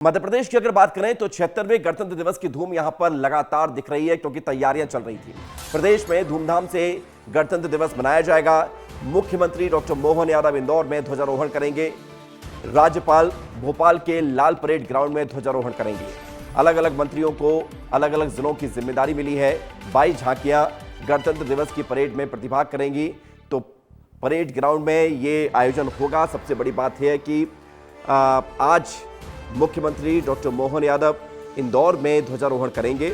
मध्य प्रदेश की अगर बात करें तो 76वें गणतंत्र दिवस की धूम यहां पर लगातार दिख रही है, क्योंकि तैयारियां चल रही थी। प्रदेश में धूमधाम से गणतंत्र दिवस मनाया जाएगा। मुख्यमंत्री डॉक्टर मोहन यादव इंदौर में ध्वजारोहण करेंगे। राज्यपाल भोपाल के लाल परेड ग्राउंड में ध्वजारोहण करेंगे। अलग अलग मंत्रियों को अलग अलग जिलों की जिम्मेदारी मिली है। 22 झांकियां गणतंत्र दिवस की परेड में प्रतिभाग करेंगी। तो परेड ग्राउंड में ये आयोजन होगा। सबसे बड़ी बात यह है कि आज मुख्यमंत्री डॉक्टर मोहन यादव इंदौर में ध्वजारोहण करेंगे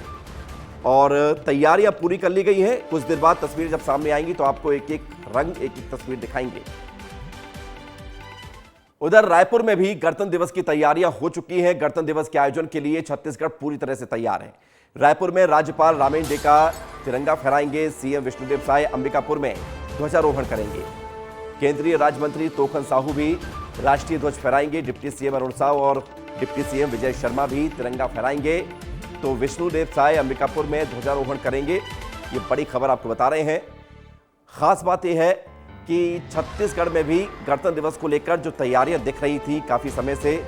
और तैयारियां पूरी कर ली गई है। कुछ देर बाद तस्वीरें जब सामने आएंगी तो आपको एक एक रंग, एक एक तस्वीर दिखाएंगे। उधर रायपुर में भी गणतंत्र दिवस की तैयारियां हो चुकी हैं। गणतंत्र दिवस के आयोजन के लिए छत्तीसगढ़ पूरी तरह से तैयार है। रायपुर में राज्यपाल रामेन डेका तिरंगा फहराएंगे। सीएम विष्णुदेव साय अंबिकापुर में ध्वजारोहण करेंगे। केंद्रीय राज्य मंत्री तोखन साहू भी राष्ट्रीय ध्वज फहराएंगे। डिप्टी सीएम अरुण साव और डिप्टी सीएम विजय शर्मा भी तिरंगा फहराएंगे। तो विष्णुदेव साय अंबिकापुर में ध्वजारोहण करेंगे। ये बड़ी खबर आपको बता रहे हैं। खास बात यह है कि छत्तीसगढ़ में भी गणतंत्र दिवस को लेकर जो तैयारियां दिख रही थी काफी समय से,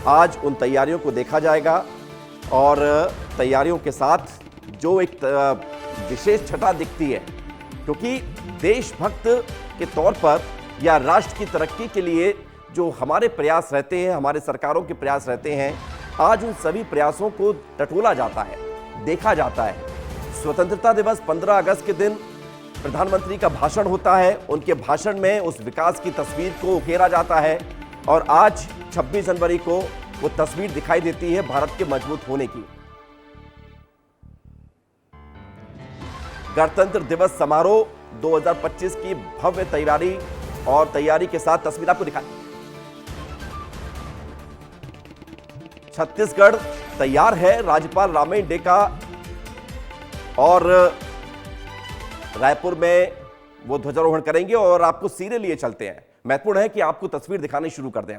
आज उन तैयारियों को देखा जाएगा और तैयारियों के साथ जो एक विशेष छटा दिखती है, क्योंकि देशभक्त के तौर पर या राष्ट्र की तरक्की के लिए जो हमारे प्रयास रहते हैं, हमारे सरकारों के प्रयास रहते हैं, आज उन सभी प्रयासों को टटोला जाता है, देखा जाता है। स्वतंत्रता दिवस 15 अगस्त के दिन प्रधानमंत्री का भाषण होता है। उनके भाषण में उस विकास की तस्वीर को उकेरा जाता है और आज 26 जनवरी को वो तस्वीर दिखाई देती है भारत के मजबूत होने की। गणतंत्र दिवस समारोह 2025 की भव्य तैयारी के साथ तस्वीर आपको दिखाई। छत्तीसगढ़ तैयार है। राज्यपाल रामेन डेका और रायपुर में वो ध्वजारोहण करेंगे और आपको सीधे लिए चलते हैं। महत्वपूर्ण है कि आपको तस्वीर दिखानी शुरू कर दें।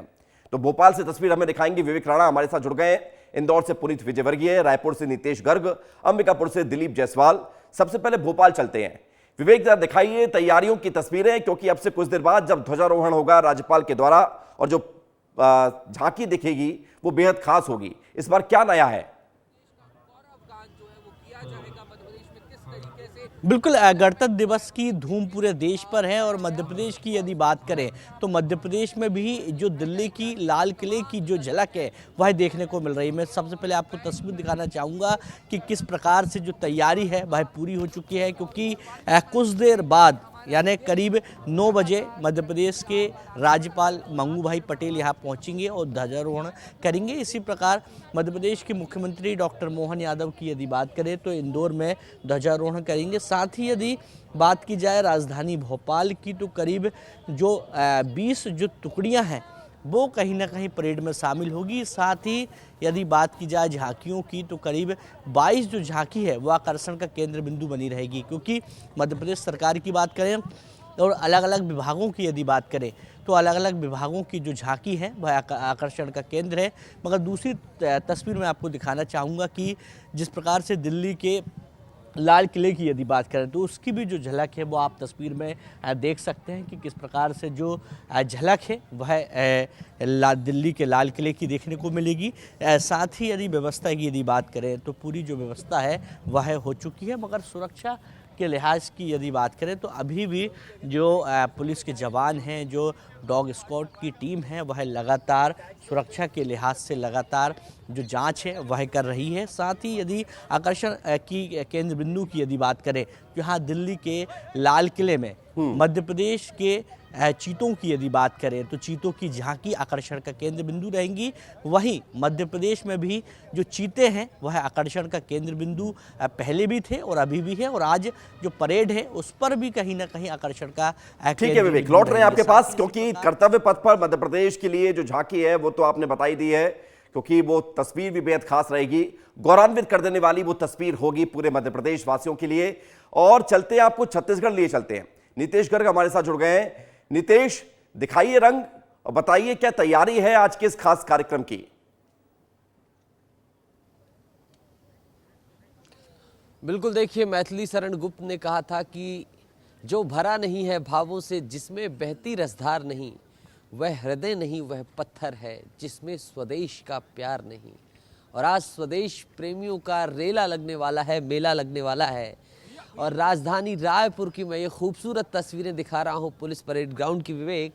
तो भोपाल से तस्वीर हमें दिखाएंगे विवेक राणा, हमारे साथ जुड़ गए। इंदौर से पुनीत विजयवर्गीय, रायपुर से नितेश गर्ग, अंबिकापुर से दिलीप जायसवाल। सबसे पहले भोपाल चलते हैं। विवेक, जरा दिखाइए तैयारियों की तस्वीरें, क्योंकि अब से कुछ देर बाद जब ध्वजारोहण होगा राज्यपाल के द्वारा और जो झांकी दिखेगी वो बेहद खास होगी। इस बार क्या नया है? बिल्कुल, गणतंत्र दिवस की धूम पूरे देश पर है और मध्य प्रदेश की यदि बात करें तो मध्य प्रदेश में भी जो दिल्ली की लाल किले की जो झलक है वह देखने को मिल रही है। मैं सबसे पहले आपको तस्वीर दिखाना चाहूँगा कि किस प्रकार से जो तैयारी है वह पूरी हो चुकी है, क्योंकि कुछ देर बाद यानी करीब 9 बजे मध्य प्रदेश के राज्यपाल मंगू भाई पटेल यहाँ पहुँचेंगे और ध्वजारोहण करेंगे। इसी प्रकार मध्य प्रदेश के मुख्यमंत्री डॉक्टर मोहन यादव की यदि बात करें तो इंदौर में ध्वजारोहण करेंगे। साथ ही यदि बात की जाए राजधानी भोपाल की तो करीब जो 20 जो टुकड़ियाँ हैं वो कहीं ना कहीं परेड में शामिल होगी। साथ ही यदि बात की जाए झांकियों की तो करीब 22 जो झांकी है वो आकर्षण का केंद्र बिंदु बनी रहेगी, क्योंकि मध्य प्रदेश सरकार की बात करें और अलग अलग विभागों की यदि बात करें तो अलग अलग विभागों की जो झांकी है वह आकर्षण का केंद्र है। मगर दूसरी तस्वीर में आपको दिखाना चाहूँगा कि जिस प्रकार से दिल्ली के लाल किले की यदि बात करें तो उसकी भी जो झलक है वो आप तस्वीर में देख सकते हैं कि किस प्रकार से जो झलक है वह दिल्ली के लाल किले की देखने को मिलेगी। साथ ही यदि व्यवस्था की यदि बात करें तो पूरी जो व्यवस्था है वह हो चुकी है, मगर सुरक्षा के लिहाज की यदि बात करें तो अभी भी जो पुलिस के जवान हैं, जो डॉग स्क्वाड की टीम है वह लगातार सुरक्षा के लिहाज से लगातार जो जांच है वह कर रही है। साथ ही यदि आकर्षण की केंद्र बिंदु की यदि बात करें तो यहाँ दिल्ली के लाल किले में मध्य प्रदेश के चीतों की यदि बात करें तो चीतों की झांकी आकर्षण का केंद्र बिंदु रहेंगी। वहीं मध्य प्रदेश में भी जो चीते हैं वह आकर्षण का केंद्र बिंदु पहले भी थे और अभी भी है, और आज जो परेड है उस पर भी कहीं ना कहीं आकर्षण का। ठीक है विवेक, लौट रहे हैं आपके पास, क्योंकि कर्तव्य पथ पर मध्य प्रदेश के लिए जो झांकी है वो तो आपने बताई दी है, क्योंकि वो तस्वीर भी बेहद खास रहेगी, गौरवान्वित कर देने वाली वो तस्वीर होगी पूरे मध्य प्रदेश वासियों के लिए। और चलते हैं, आपको छत्तीसगढ़ लिए चलते हैं। नितेश गर्ग हमारे साथ जुड़ गए हैं। नितेश, दिखाइए रंग और बताइए क्या तैयारी है आज के इस खास कार्यक्रम की? बिल्कुल, देखिए, मैथिली शरण गुप्त ने कहा था कि जो भरा नहीं है भावों से, जिसमें बहती रसधार नहीं, वह हृदय नहीं वह पत्थर है जिसमें स्वदेश का प्यार नहीं। और आज स्वदेश प्रेमियों का रेला लगने वाला है, मेला लगने वाला है। और राजधानी रायपुर की मैं ये खूबसूरत तस्वीरें दिखा रहा हूँ पुलिस परेड ग्राउंड की। विवेक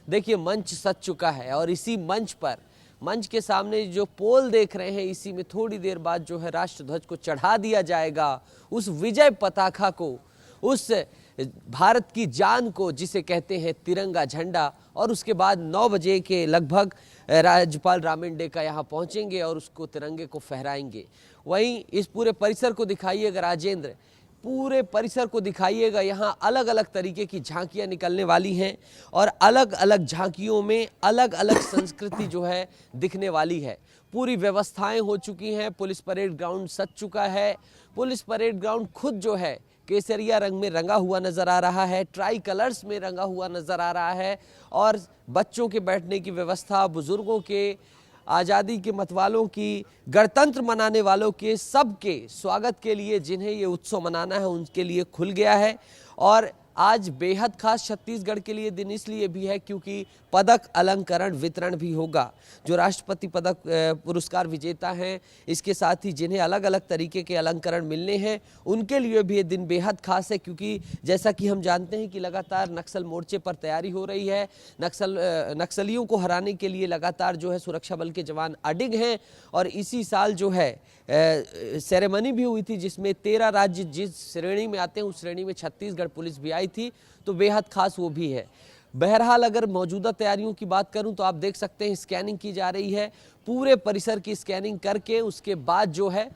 देखिए, मंच सज चुका है और इसी मंच पर, मंच के सामने जो पोल देख रहे हैं, इसी में थोड़ी देर बाद जो है राष्ट्रध्वज को चढ़ा दिया जाएगा, उस विजय पताका को, उस भारत की जान को जिसे कहते हैं तिरंगा झंडा। और उसके बाद 9 बजे के लगभग राज्यपाल रामेन डेका यहाँ पहुँचेंगे और उसको तिरंगे को फहराएंगे। वहीं इस पूरे परिसर को दिखाइएगा राजेंद्र, पूरे परिसर को दिखाइएगा। यहाँ अलग अलग तरीके की झांकियाँ निकलने वाली हैं और अलग अलग झांकियों में अलग अलग संस्कृति जो है दिखने वाली है। पूरी व्यवस्थाएं हो चुकी हैं, पुलिस परेड ग्राउंड सज चुका है। पुलिस परेड ग्राउंड खुद जो है केसरिया रंग में रंगा हुआ नजर आ रहा है, ट्राई कलर्स में रंगा हुआ नजर आ रहा है। और बच्चों के बैठने की व्यवस्था, बुजुर्गों के, आज़ादी के मतवालों की, गणतंत्र मनाने वालों के, सबके स्वागत के लिए जिन्हें ये उत्सव मनाना है उनके लिए खुल गया है। और आज बेहद खास छत्तीसगढ़ के लिए दिन इसलिए भी है क्योंकि पदक अलंकरण वितरण भी होगा। जो राष्ट्रपति पदक पुरस्कार विजेता हैं, इसके साथ ही जिन्हें अलग अलग तरीके के अलंकरण मिलने हैं, उनके लिए भी ये दिन बेहद खास है। क्योंकि जैसा कि हम जानते हैं कि लगातार नक्सल मोर्चे पर तैयारी हो रही है, नक्सलियों को हराने के लिए लगातार जो है सुरक्षा बल के जवान अडिग हैं। और इसी साल जो है सेरेमनी भी हुई थी जिसमें 13 राज्य जिस श्रेणी में आते हैं उस श्रेणी में छत्तीसगढ़ पुलिस भी आई थी, तो बेहद खास वो भी है। बहरहाल अगर मौजूदा तैयारियों की बात करूं तो आप देख सकते हैं स्कैनिंग की जा रही है, पूरे परिसर की स्कैनिंग करके उसके बाद जो है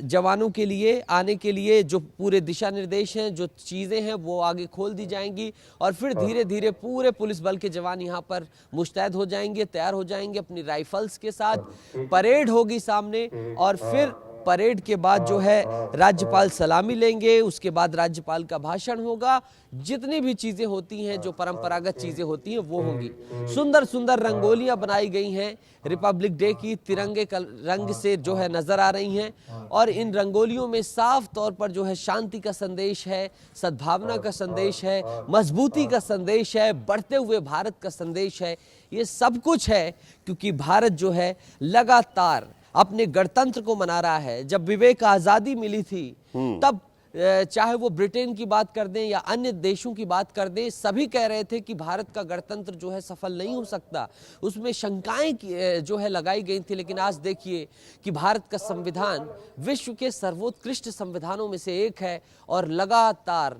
जवानों के लिए आने के लिए जो पूरे दिशा निर्देश हैं, जो चीज़ें हैं वो आगे खोल दी जाएंगी। और फिर धीरे धीरे पूरे पुलिस बल के जवान यहाँ पर मुस्तैद हो जाएंगे, तैयार हो जाएंगे अपनी राइफल्स के साथ। परेड होगी सामने और फिर परेड के बाद जो है राज्यपाल सलामी लेंगे, उसके बाद राज्यपाल का भाषण होगा। जितनी भी चीजें होती हैं, जो परंपरागत चीजें होती हैं वो होंगी। सुंदर सुंदर रंगोलियां बनाई गई हैं रिपब्लिक डे की, तिरंगे का रंग से जो है नजर आ रही हैं। और इन रंगोलियों में साफ तौर पर जो है शांति का संदेश है, सद्भावना का संदेश है, मजबूती का संदेश है, बढ़ते हुए भारत का संदेश है। ये सब कुछ है क्योंकि भारत जो है लगातार अपने गणतंत्र को मना रहा है। जब विवेक आजादी मिली थी तब चाहे वो ब्रिटेन की बात कर दें या अन्य देशों की बात कर दें, सभी कह रहे थे कि भारत का गणतंत्र जो है सफल नहीं हो सकता, उसमें शंकाएं जो है लगाई गई थी। लेकिन आज देखिए कि भारत का संविधान विश्व के सर्वोत्कृष्ट संविधानों में से एक है और लगातार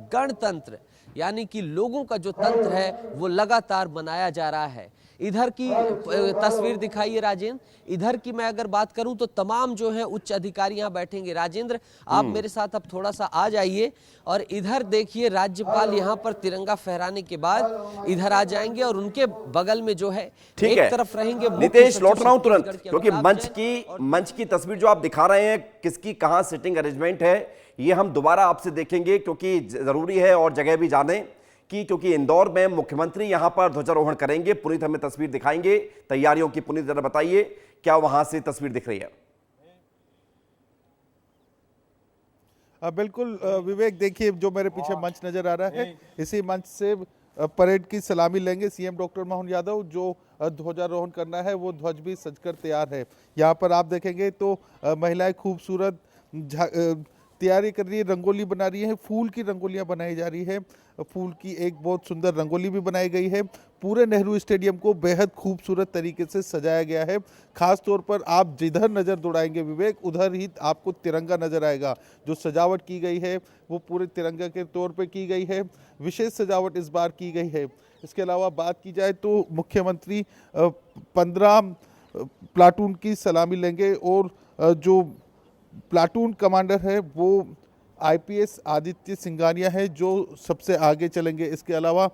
गणतंत्र यानी कि लोगों का जो तंत्र है वो लगातार मनाया जा रहा है। इधर की तस्वीर दिखाइए राजेंद्र, इधर की मैं अगर बात करूं तो तमाम जो है उच्च अधिकारी यहाँ बैठेंगे। राजेंद्र आप मेरे साथ अब थोड़ा सा आ जाइए और इधर देखिए राज्यपाल यहाँ पर तिरंगा फहराने के बाद इधर आ जाएंगे और उनके बगल में जो है ठीक एक है तरफ रहेंगे। नितेश, लौट रहा हूं तुरंत क्योंकि मंच की तस्वीर जो आप दिखा रहे हैं, किसकी कहां सिटिंग अरेंजमेंट है ये हम दोबारा आपसे देखेंगे क्योंकि जरूरी है और जगह भी जाने की, क्योंकि इंदौर में मुख्यमंत्री यहां पर ध्वजारोहण करेंगे। पुनीत हमें तस्वीर दिखाएंगे तैयारियों की। पुनीत जरा बताइए क्या वहां से तस्वीर दिख रही है? बिल्कुल विवेक, देखिए जो मेरे पीछे मंच नजर आ रहा है, इसी मंच से परेड की सलामी लेंगे सीएम डॉक्टर मोहन यादव। जो ध्वजारोहण करना है वो ध्वज भी सजकर तैयार है। यहाँ पर आप देखेंगे तो महिलाएं खूबसूरत तैयारी कर रही है, रंगोली बना रही है, फूल की रंगोलियां बनाई जा रही है। फूल की एक बहुत सुंदर रंगोली भी बनाई गई है। पूरे नेहरू स्टेडियम को बेहद खूबसूरत तरीके से सजाया गया है। खास तौर पर आप जिधर नज़र दौड़ाएंगे विवेक, उधर ही आपको तिरंगा नजर आएगा। जो सजावट की गई है वो पूरे तिरंगा के तौर पे की गई है। विशेष सजावट इस बार की गई है। इसके अलावा बात की जाए तो मुख्यमंत्री 15 प्लाटून की सलामी लेंगे और जो प्लाटून कमांडर है वो आईपीएस आदित्य सिंघानिया है जो सबसे आगे चलेंगे। इसके अलावा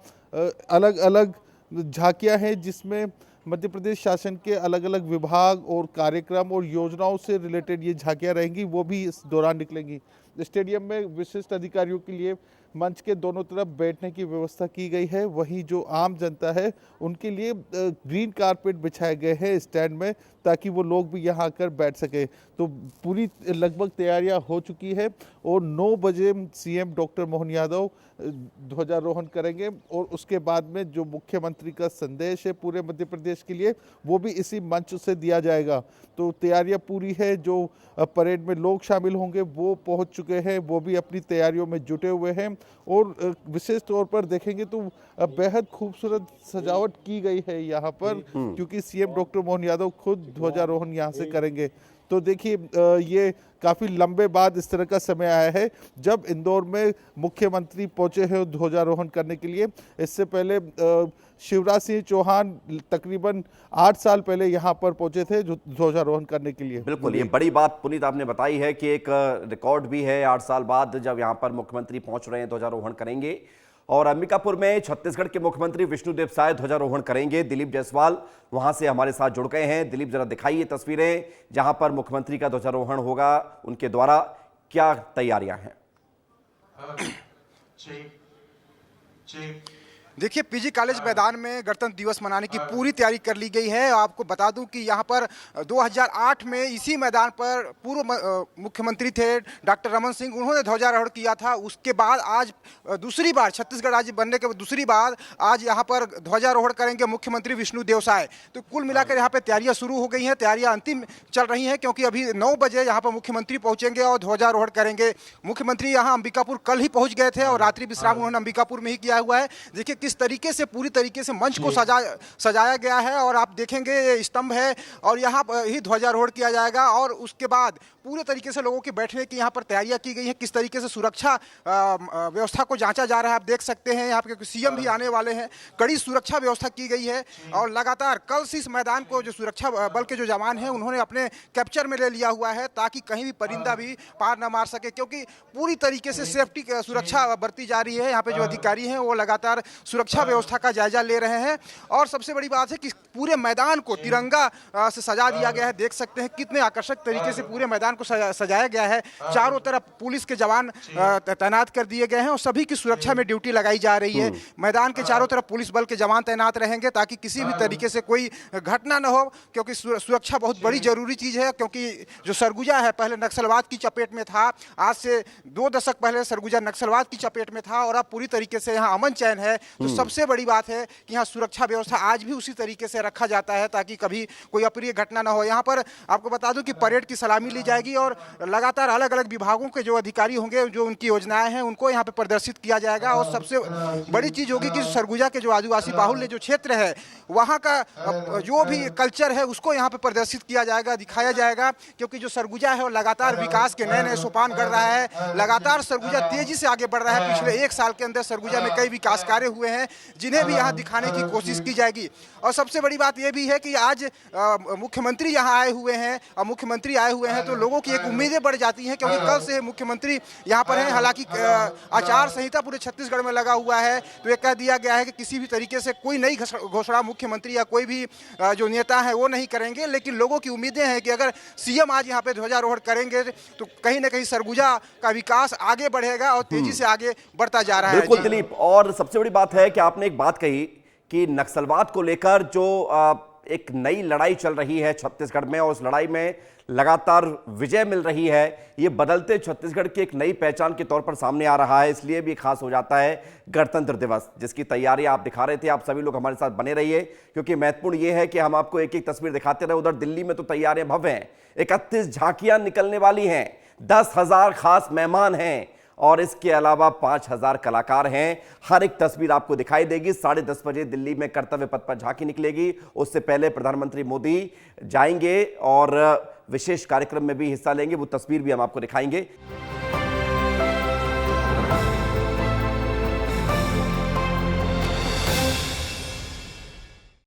अलग अलग झांकियां हैं जिसमें मध्य प्रदेश शासन के अलग अलग विभाग और कार्यक्रम और योजनाओं से रिलेटेड ये झांकियां रहेंगी, वो भी इस दौरान निकलेंगी। स्टेडियम में विशिष्ट अधिकारियों के लिए मंच के दोनों तरफ बैठने की व्यवस्था की गई है। वहीं जो आम जनता है उनके लिए ग्रीन कारपेट बिछाए गए हैं स्टैंड में, ताकि वो लोग भी यहाँ आकर बैठ सके। तो पूरी लगभग तैयारियां हो चुकी है और 9 बजे सीएम डॉक्टर मोहन यादव ध्वजारोहण करेंगे और उसके बाद में जो मुख्यमंत्री का संदेश है पूरे मध्य प्रदेश के लिए वो भी इसी मंच से दिया जाएगा। तो तैयारियां पूरी है। जो परेड में लोग शामिल होंगे वो पहुंच चुके हैं, वो भी अपनी तैयारियों में जुटे हुए हैं और विशेष तौर पर देखेंगे तो बेहद खूबसूरत सजावट की गई है यहाँ पर, क्योंकि सीएम डॉक्टर मोहन यादव खुद ध्वजारोहण यहाँ से करेंगे। तो देखिए ये काफ़ी लंबे बाद इस तरह का समय आया है जब इंदौर में मुख्यमंत्री पहुंचे हैं ध्वजारोहण करने के लिए। इससे पहले शिवराज सिंह चौहान तकरीबन 8 साल पहले यहाँ पर पहुंचे थे ध्वजारोहण करने के लिए। बिल्कुल, ये बड़ी बात पुनीत आपने बताई है कि एक रिकॉर्ड भी है 8 साल बाद जब यहाँ पर मुख्यमंत्री पहुंच रहे हैं, ध्वजारोहण करेंगे। और अंबिकापुर में छत्तीसगढ़ के मुख्यमंत्री विष्णुदेव साय ध्वजारोहण करेंगे। दिलीप जायसवाल वहां से हमारे साथ जुड़ गए हैं। दिलीप, जरा दिखाइए तस्वीरें जहां पर मुख्यमंत्री का ध्वजारोहण होगा, उनके द्वारा क्या तैयारियां हैं? देखिए, पीजी कॉलेज मैदान में गणतंत्र दिवस मनाने की पूरी तैयारी कर ली गई है। आपको बता दूं कि यहाँ पर 2008 में इसी मैदान पर पूर्व मुख्यमंत्री थे डॉक्टर रमन सिंह, उन्होंने ध्वजारोहण किया था। उसके बाद आज दूसरी बार छत्तीसगढ़ राज्य बनने के दूसरी बार आज यहाँ पर ध्वजारोहण करेंगे मुख्यमंत्री विष्णुदेव साय। तो कुल मिलाकर यहाँ पर तैयारियाँ शुरू हो गई हैं, तैयारियाँ अंतिम चल रही हैं, क्योंकि अभी 9 बजे यहाँ पर मुख्यमंत्री पहुँचेंगे और ध्वजारोहण करेंगे। मुख्यमंत्री यहाँ अंबिकापुर कल ही पहुँच गए थे और रात्रि विश्राम उन्होंने अंबिकापुर में ही किया हुआ है। देखिए किस तरीके से पूरी तरीके से मंच को सजाया गया है और आप देखेंगे ये स्तंभ है और यहाँ ही ध्वजारोहण किया जाएगा और उसके बाद पूरे तरीके से लोगों के बैठने की यहाँ पर तैयारियां की गई हैं। किस तरीके से सुरक्षा व्यवस्था को जांचा जा रहा है आप देख सकते हैं। यहाँ पे सीएम भी आने वाले हैं, कड़ी सुरक्षा व्यवस्था की गई है और लगातार कल से इस मैदान को जो सुरक्षा बल के जो जवान हैं उन्होंने अपने कैप्चर में ले लिया हुआ है, ताकि कहीं भी परिंदा भी पार न मार सके, क्योंकि पूरी तरीके से सेफ्टी सुरक्षा बरती जा रही है। यहाँ पे जो अधिकारी हैं वो लगातार सुरक्षा व्यवस्था का जायजा ले रहे हैं और सबसे बड़ी बात है कि पूरे मैदान को तिरंगा से सजा दिया गया है। देख सकते हैं कितने आकर्षक तरीके से पूरे मैदान को सजाया गया है। चारों तरफ पुलिस के जवान तैनात कर दिए गए हैं और सभी की सुरक्षा में ड्यूटी लगाई जा रही है। मैदान के चारों तरफ पुलिस बल के जवान तैनात रहेंगे ताकि किसी भी तरीके से कोई घटना न हो, क्योंकि सुरक्षा बहुत बड़ी जरूरी चीज है। क्योंकि जो सरगुजा है पहले नक्सलवाद की चपेट में था, आज से 2 दशक पहले सरगुजा नक्सलवाद की चपेट में था और अब पूरी तरीके से यहाँ अमन चैन है। तो सबसे बड़ी बात है कि यहाँ सुरक्षा व्यवस्था आज भी उसी तरीके से रखा जाता है ताकि कभी कोई अप्रिय घटना न हो। यहाँ पर आपको बता दूं कि परेड की सलामी ली जाएगी और लगातार अलग अलग विभागों के जो अधिकारी होंगे, जो उनकी योजनाएं हैं उनको यहाँ पे प्रदर्शित किया जाएगा। और सबसे बड़ी चीज होगी कि सरगुजा के जो आदिवासी बाहुल्य जो क्षेत्र है वहाँ का जो भी कल्चर है उसको यहाँ पे प्रदर्शित किया जाएगा, दिखाया जाएगा, क्योंकि जो सरगुजा है वो लगातार विकास के नए नए सोपान कर रहा है। लगातार सरगुजा तेजी से आगे बढ़ रहा है। पिछले 1 साल के अंदर सरगुजा में कई विकास कार्य हुए हैं जिन्हें भी यहाँ दिखाने की कोशिश की जाएगी। और सबसे बड़ी बात यह भी है कि आज मुख्यमंत्री यहाँ आए हुए हैं और मुख्यमंत्री आए हुए हैं तो लोगों की एक उम्मीदें बढ़ जाती हैं, क्योंकि कल से मुख्यमंत्री यहाँ पर हैं। हालांकि आचार संहिता पूरे छत्तीसगढ़ में लगा हुआ है, तो ये कह दिया गया है कि किसी भी तरीके से कोई नई घोषणा मुख्यमंत्री या कोई भी जो नेता है वो नहीं करेंगे। लेकिन लोगों की उम्मीदें हैं कि अगर सीएम आज यहाँ पे ध्वजारोहण करेंगे तो कहीं ना कहीं सरगुजा का विकास आगे बढ़ेगा और तेजी से आगे बढ़ता जा रहा है। बिल्कुल दिलीप, और सबसे बड़ी बात है कि आपने एक बात कही कि नक्सलवाद को लेकर जो एक नई लड़ाई चल रही है छत्तीसगढ़ में और उस लड़ाई में लगातार विजय मिल रही है, ये बदलते छत्तीसगढ़ की एक नई पहचान के तौर पर सामने आ रहा है। इसलिए भी खास हो जाता है गणतंत्र दिवस, जिसकी तैयारी आप दिखा रहे थे। आप सभी लोग हमारे साथ बने रहिए, क्योंकि महत्वपूर्ण ये है कि हम आपको एक एक तस्वीर दिखाते रहे। उधर दिल्ली में तो तैयारियां भव्य हैं, 31 झांकियां निकलने वाली हैं, 10,000 खास मेहमान हैं और इसके अलावा 5,000 कलाकार हैं। हर एक तस्वीर आपको दिखाई देगी। 10:30 बजे दिल्ली में कर्तव्य पथ पर झांकी निकलेगी। उससे पहले प्रधानमंत्री मोदी जाएंगे और विशेष कार्यक्रम में भी हिस्सा लेंगे, वो तस्वीर भी हम आपको दिखाएंगे।